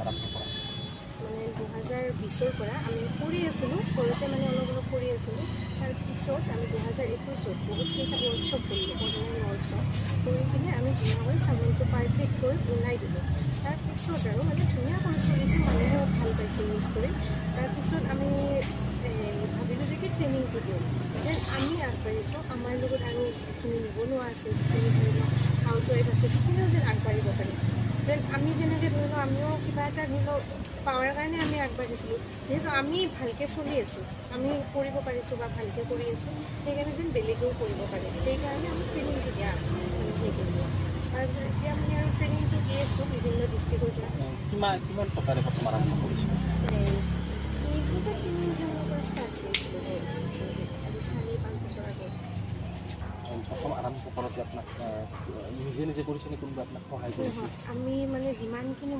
আৰম্ভ কৰা? মানে 2020ৰ পৰা আমি কৰি আছিলোঁ, সৰুতে মানে অলপ অলপ কৰি আছিলোঁ। তাৰপিছত আমি 2021ত বহুতকেইটা ৱৰ্কশ্বপ কৰিলোঁ, অনলাইন ৱৰ্কশ্বপ কৰি কিনে আমি ধুনীয়াকৈ চাবোনটো পাৰফেক্টকৈ ওলাই দিলোঁ। তাৰপিছত আৰু মানে ধুনীয়াকৈ চলিছে, মানুহেও ভাল পাইছে ইউজ কৰি। তাৰপিছত আমি ভাবিলোঁ যে কি ট্ৰেইনিংটো দিওঁ, যেন আমি আগবাঢ়িছোঁ, আমাৰ লগত আৰু যিখিনি নিবনুৱা আছে, যিখিনি ধৰি লওক হাউচ ৱাইফ আছে, সেইখিনিও যেন আগবাঢ়িব পাৰে। যেন আমি যেনেকৈ ধৰি লওক আমিও কিবা এটা ধৰি লওক পাৱাৰ কাৰণে আমি আগবাঢ়িছিলোঁ, যিহেতু আমি ভালকৈ চলি আছোঁ, আমি কৰিব পাৰিছোঁ বা ভালকৈ কৰি আছোঁ, সেইকাৰণে যেন বেলেগেও কৰিব পাৰে। সেইকাৰণে আমি ট্ৰেইনিংটো দিয়া মানে সেই কৰিলোঁ। তাৰপিছত এতিয়া মানে আৰু ট্ৰেইনিংটো দি আছোঁ বিভিন্ন ডিষ্ট্ৰিক্টৰ পৰা। কিমান টকাৰে প্ৰথম আৰম্ভ কৰিছে? 2003 পৰা ষ্টাৰ্ট কৰিছিলোঁ আজি 4-5 বছৰ আগত। প্ৰথম আৰম্ভ কৰোঁতে আপোনাক নিজে কৰিছেনে, কোনোবা আপোনাক সহায় কৰিছে? আমি মানে যিমানখিনি